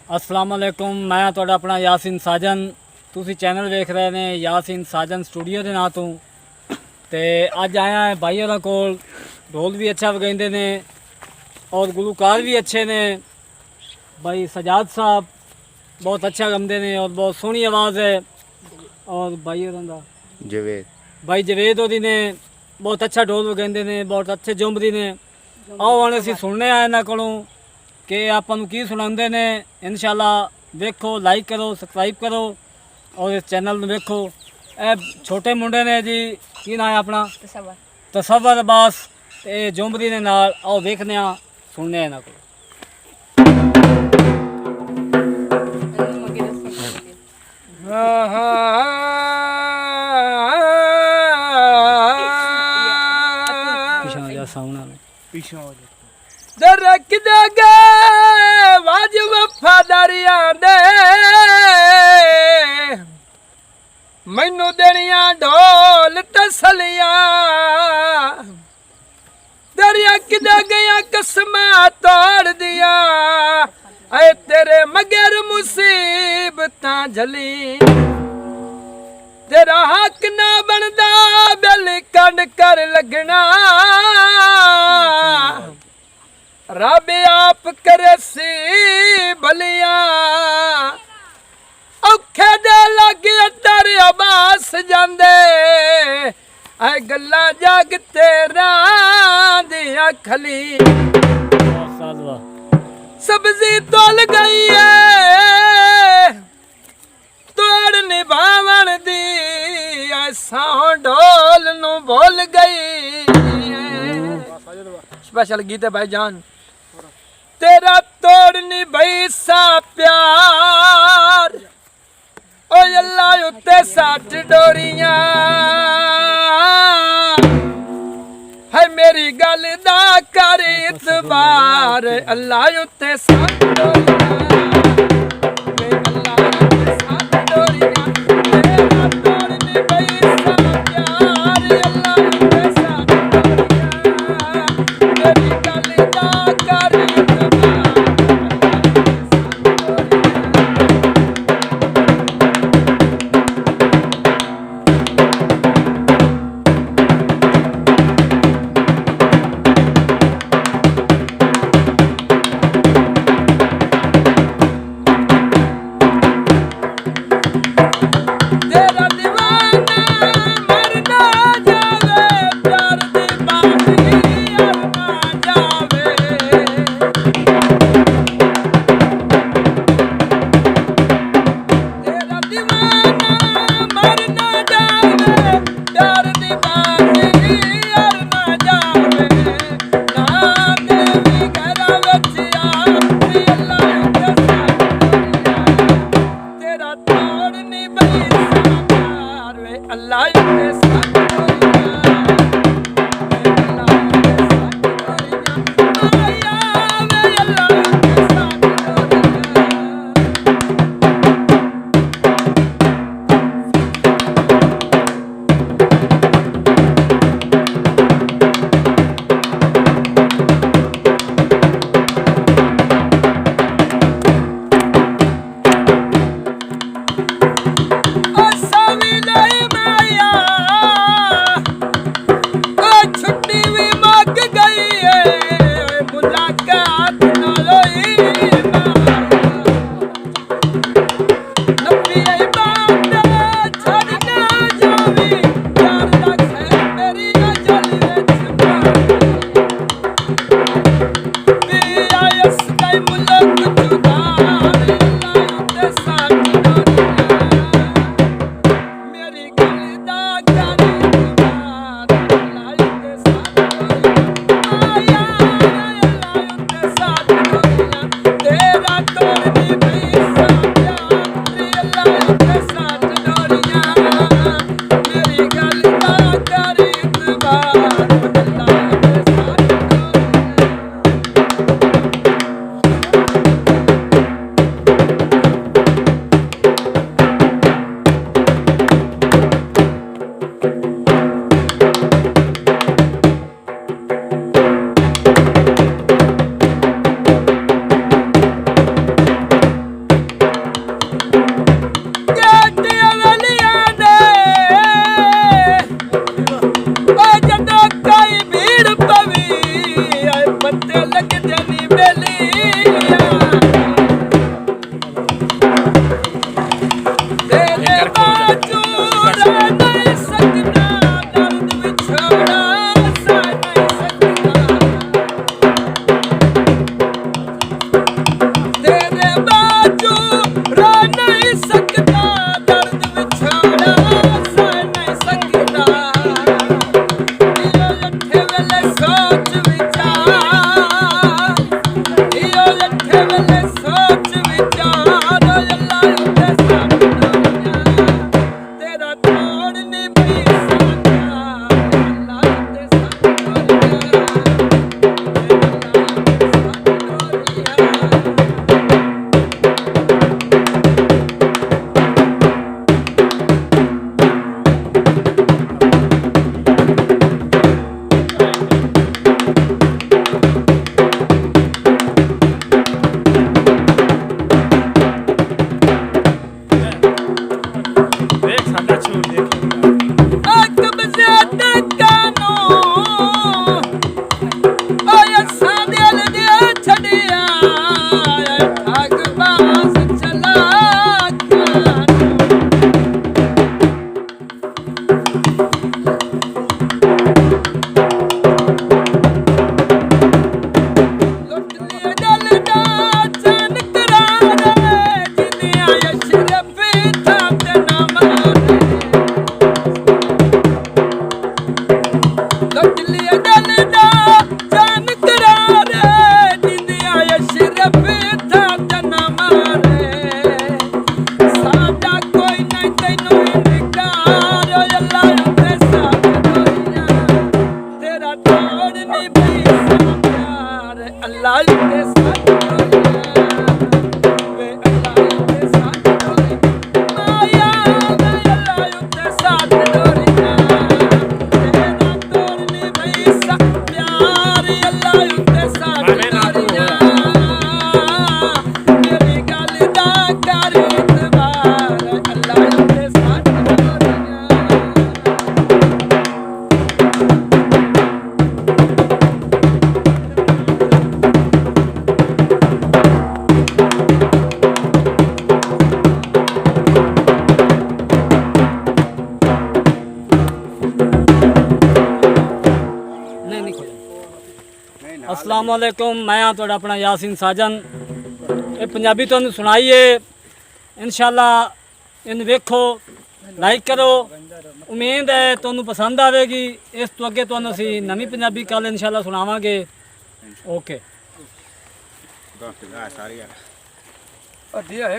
अस्सलाम वालेकुम। मैं ਤੁਹਾਡਾ ਆਪਣਾ ਯਾਸੀਨ ਸਾਜਨ। ਤੁਸੀਂ ਚੈਨਲ ਵੇਖ ਰਹੇ ਨੇ ਯਾਸੀਨ ਸਾਜਨ ਸਟੂਡੀਓ ਦੇ ਨਾਂ ਤੋਂ। ਤੇ ਅੱਜ ਆਇਆ ਹੈ ਭਾਈ ਹੋਰਾਂ ਕੋਲ। ਢੋਲ ਵੀ ਅੱਛਾ ਵਜਾਉਂਦੇ ਨੇ और गुलूकार भी अच्छे ने। भाई सजाद साहब बहुत अच्छा गाते ने और बहुत सोहनी आवाज़ है। और भाई होरां दा भाई जवेद होरी ने बहुत अच्छा ढोल वगाते ने, बहुत अच्छे जुमरी ने। आओ हम असीं सुनने आए इन्हां कोलों कि आपां नूं की सुणांदे ने। इंशाअल्लाह देखो, लाइक करो, सबसक्राइब करो और इस चैनल नूं देखो। ए छोटे मुंडे ने जी, की नाम है अपना? तसव्वुर अब्बास। ते जुमरी दे नाल आओ देखने आ, सुनने इन्हां कोलों। दरक दगे वाज वफादारियां दे मैनू देनिया ढोल तसलियां। दरक दगिया कसमां तोड़ दिया ऐ तेरे मगर मुसीबतां झली। तेरा हक ना बनदा बिल कंड कर लगना। रब आप करे सी भलिया औखे दे लगे तर अबास जांदे ऐ गल्ला जग तेरा दिया खली। सब्जी तोल गई है तोड़ निभावन दी ऐसा ढोल नू भूल गई। स्पेशल गीत है भाई जान। तेरा तोड़ निभाई सा प्यार ओ अल्लाह उत्ते 60 डोरियां है मेरी गल दा कर इतबार। अल्लाह उत्ते 60 डोरियां अस्सलाम वालेकुम। मैं हाँ ਤੁਹਾਡਾ ਆਪਣਾ ਯਾਸੀਨ ਸਾਜਨ। ਇਹ ਪੰਜਾਬੀ ਤੁਹਾਨੂੰ ਸੁਣਾਈਏ ਇਨਸ਼ਾਅੱਲਾ। ਇਹਨੂੰ ਵੇਖੋ, ਲਾਈਕ ਕਰੋ। ਉਮੀਦ ਹੈ ਤੁਹਾਨੂੰ ਪਸੰਦ ਆਵੇਗੀ। ਇਸ ਤੋਂ ਅੱਗੇ ਤੁਹਾਨੂੰ ਅਸੀਂ ਨਵੀਂ ਪੰਜਾਬੀ ਕੱਲ ਇਨਸ਼ਾਅੱਲਾ ਸੁਣਾਵਾਂਗੇ। ਓਕੇ। ਅੱਧੀ ਹੈ